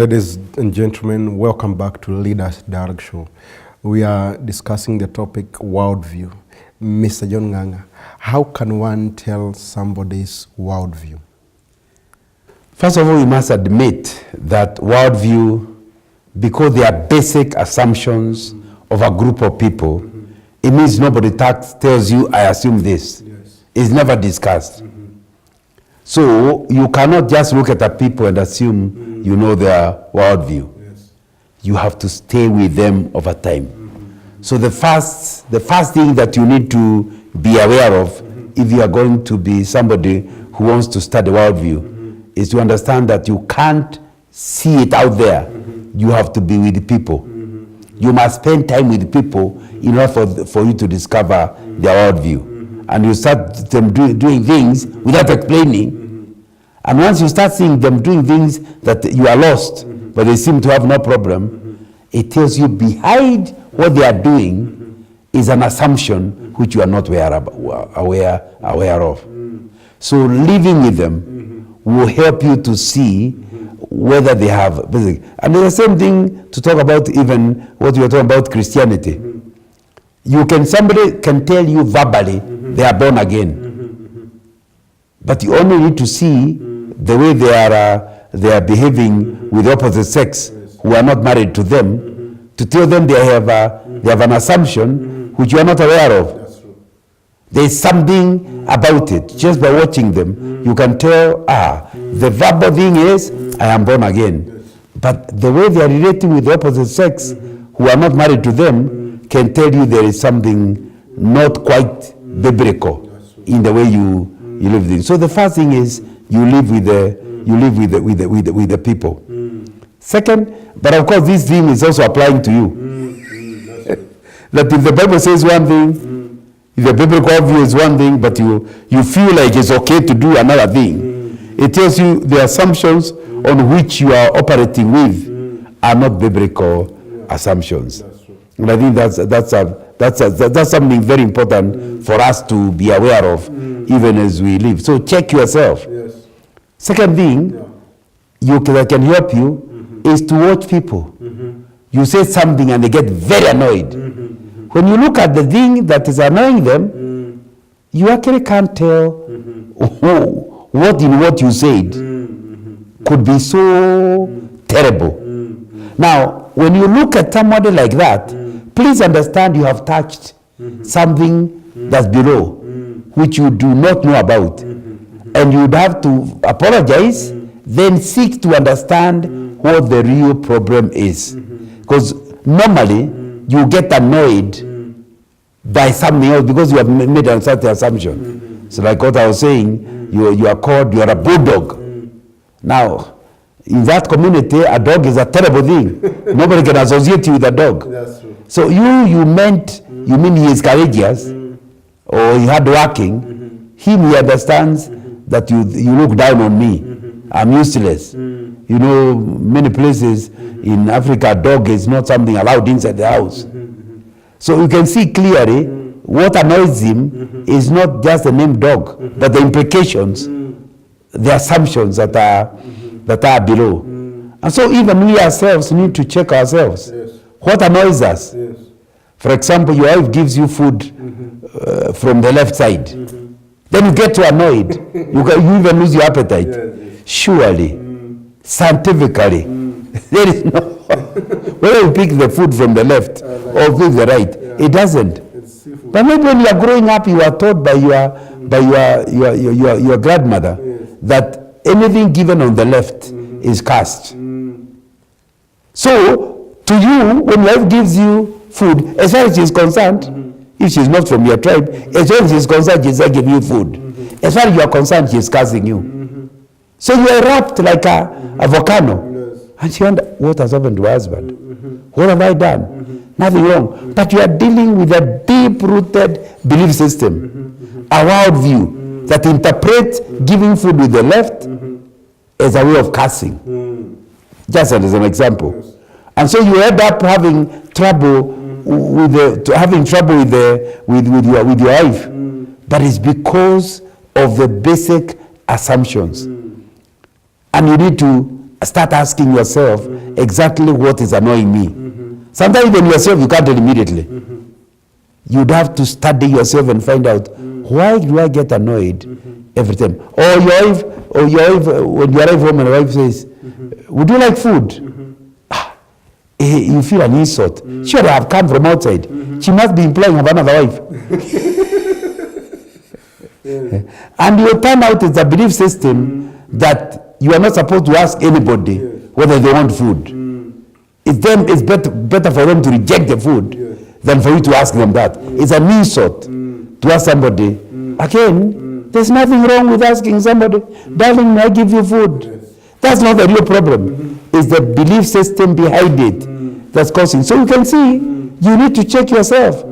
Ladies and gentlemen, welcome back to Leaders Dialogue Show. We are discussing the topic worldview. Mr. John Ng'ang'a, how can one tell somebody's worldview? First of all, we must admit that worldview, because they are basic assumptions of a group of people, it means nobody tells you, I assume this. Yes. It's never discussed. So you cannot just look at a people and assume you know their worldview. Yes. You have to stay with them over time. So the first thing that you need to be aware of, if you are going to be somebody who wants to study worldview, is to understand that you can't see it out there. You have to be with the people. You must spend time with people in order for you to discover their worldview. And you start them doing things without explaining. And once you start seeing them doing things that you are lost, but they seem to have no problem, it tells you behind what they are doing is an assumption which you are not aware of. So living with them will help you to see whether they have basic. And the same thing to talk about even what we are talking about Christianity. Somebody can tell you verbally they are born again, but you only need to see the way they are behaving with the opposite sex who are not married to them, to tell them they have an assumption which you are not aware of. That's true. There is something about it. Just by watching them, you can tell, the verbal thing is, I am born again. But the way they are relating with the opposite sex who are not married to them can tell you there is something not quite biblical in the way you live things. So the first thing is you live with the people. Second, but of course this thing is also applying to you. That if the Bible says one thing, if the biblical view is one thing, but you feel like it's okay to do another thing, it tells you the assumptions on which you are operating with are not biblical assumptions. And I think that's something very important for us to be aware of, even as we live. So check yourself. Yes. Second thing, that can help you is to watch people. You say something and they get very annoyed. When you look at the thing that is annoying them, you actually can't tell what in what you said could be so terrible. Now, when you look at somebody like that, please understand you have touched something that's below, which you do not know about. And you would have to apologize, then seek to understand what the real problem is. Because normally, you get annoyed by something else because you have made a certain assumption. So like what I was saying, you are a bulldog. Now, in that community, a dog is a terrible thing. Nobody can associate you with a dog. That's true. So you mean he is courageous or he hardworking. He understands that you look down on me. I'm useless. You know, many places in Africa, a dog is not something allowed inside the house. So you can see clearly what annoys him is not just the name dog, but the implications, the assumptions that are below. And so even we ourselves need to check ourselves. Yes. What annoys us? Yes. For example, your wife gives you food from the left side. Then you get too annoyed. You even lose your appetite. Yes. Surely, scientifically, there is no... whether you pick the food from the left or pick the right, it doesn't. It's seafood. But maybe when you are growing up, you are taught by your grandmother that anything given on the left is cursed. So, to you, when life gives you food, as far as she is concerned, if she is not from your tribe, as far as she is concerned, she is not giving you food. As far as you are concerned, she is cursing you. So you are wrapped like a volcano. Yes. And she wonders, what has happened to her husband? What have I done? Nothing wrong. But you are dealing with a deep-rooted belief system, a worldview that interprets giving food with the left as a way of cursing. Just as an example. Yes. And so you end up having trouble with your wife, but it's because of the basic assumptions. And you need to start asking yourself exactly what is annoying me. Sometimes even yourself, you can't tell immediately. You'd have to study yourself and find out, why do I get annoyed every time? Or your wife, when you arrive home and your wife says, would you like food? You feel an insult. Sure, I have come from outside. She must be implying of another wife. And you turn out it's a belief system that you are not supposed to ask anybody whether they want food. It's better for them to reject the food than for you to ask them that. It's an insult to ask somebody. Again, there's nothing wrong with asking somebody, darling, may I give you food? That's not the real problem. It's the belief system behind it that's causing. So you can see, you need to check yourself.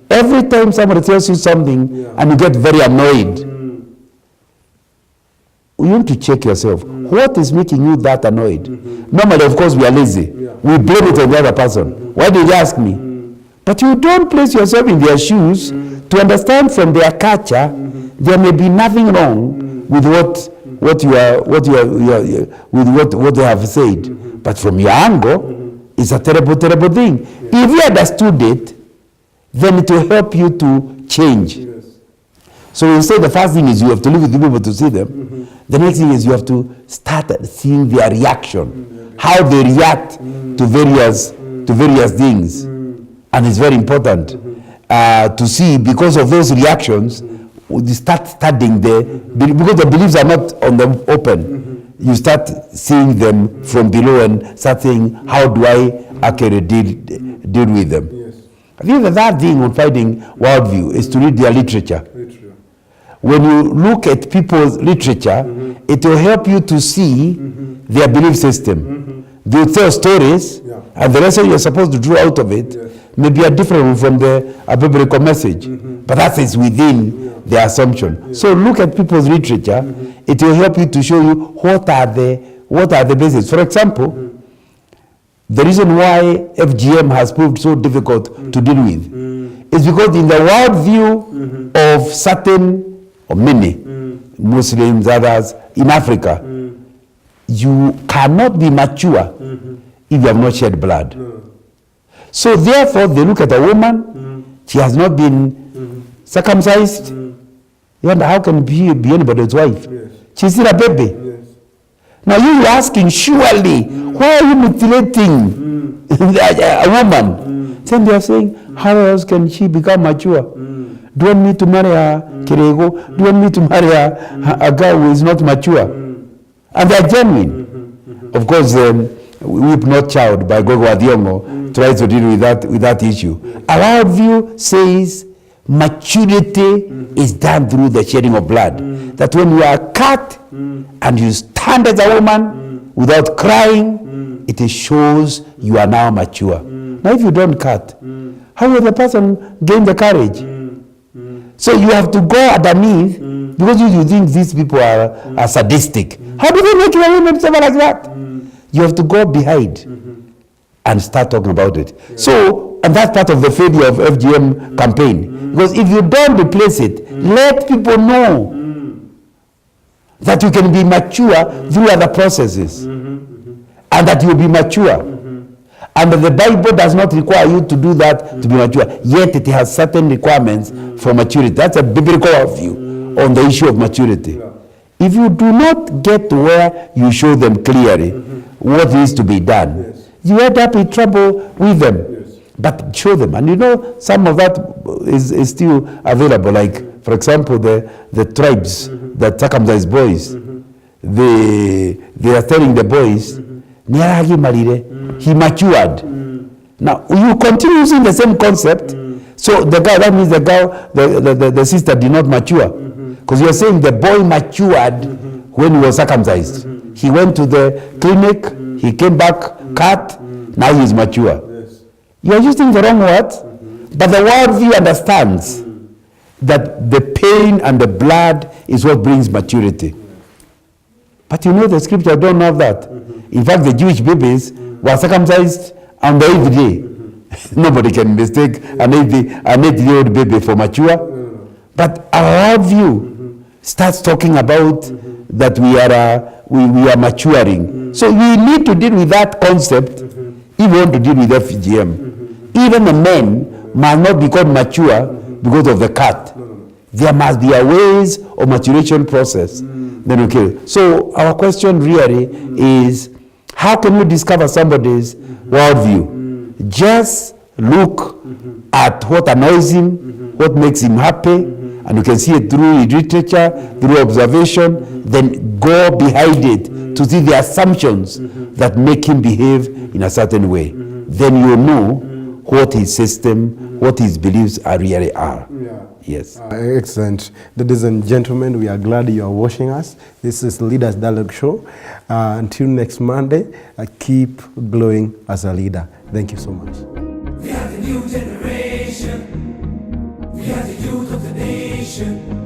Every time somebody tells you something and you get very annoyed, you need to check yourself. What is making you that annoyed? Normally, of course, we are lazy. We blame it on the other person. Why did you ask me? But you don't place yourself in their shoes to understand from their culture. There may be nothing wrong with what they have said. But from your angle, it's a terrible, terrible thing. If you understood it, then it will help you to change. So you say the first thing is you have to live with the people to see them. The next thing is you have to start seeing their reaction, how they react to various things. And it's very important to see, because of those reactions, you start studying because the beliefs are not on the open. You start seeing them from below and start saying, how do I actually deal with them? I think the third thing on finding worldview is to read their literature. When you look at people's literature, it will help you to see their belief system. They tell stories, and the lesson you're supposed to draw out of it may be a different from the biblical message, but that is within the assumption. So look at people's literature. It will help you to show you what are the bases. For example, the reason why FGM has proved so difficult to deal with is because in the worldview of certain or many Muslims, others in Africa, you cannot be mature if you have not shed blood. So therefore, they look at a woman, she has not been circumcised. You wonder, how can be anybody's wife? She's still a baby. Now you are asking, surely, why are you mutilating a woman? Then they are saying, how else can she become mature? Do you want me to marry a Kirego? Do you want me to marry a girl who is not mature? And they are genuine. Of course, Weep Not Child by Gogo Adiongo tries to deal with that issue. Our view says maturity is done through the shedding of blood. That when you are cut and you stand as a woman without crying, it shows you are now mature. Now if you don't cut, how will the person gain the courage? So you have to go underneath, because you think these people are sadistic. How do they make a woman suffer like that? You have to go behind and start talking about it. So, and that's part of the failure of FGM campaign. Because if you don't replace it, let people know that you can be mature through other processes. And that you'll be mature. And the Bible does not require you to do that to be mature. Yet it has certain requirements for maturity. That's a biblical view on the issue of maturity. If you do not get to where you show them clearly what needs to be done, you end up in trouble with them. But show them. And you know, some of that is still available. Like, for example, the tribes that circumcise boys, they are telling the boys, he matured. Now, you continue using the same concept. So the guy, that means the girl, the sister did not mature. Because you're saying the boy matured when he was circumcised. He went to the clinic, he came back, cut, now he is mature. You're using the wrong words, but the worldview understands that the pain and the blood is what brings maturity. But you know the scripture don't know that. In fact, the Jewish babies were circumcised on the 8th day. Nobody can mistake an 8-year-old baby for mature. But our worldview starts talking about that we are maturing. So we need to deal with that concept if we want to deal with FGM. Even the men must not become mature because of the cut. There must be a ways of maturation process. Then okay. So our question really is, how can we discover somebody's worldview? Just look at what annoys him, what makes him happy, and you can see it through literature, through observation, then go behind it to see the assumptions that make him behave in a certain way. Then you know what his system, what his beliefs really are. Yes. Excellent. Ladies and gentlemen, we are glad you are watching us. This is Leaders Dialogue Show. Until next Monday, keep glowing as a leader. Thank you so much. We are the new generation. We are the youth of the nation.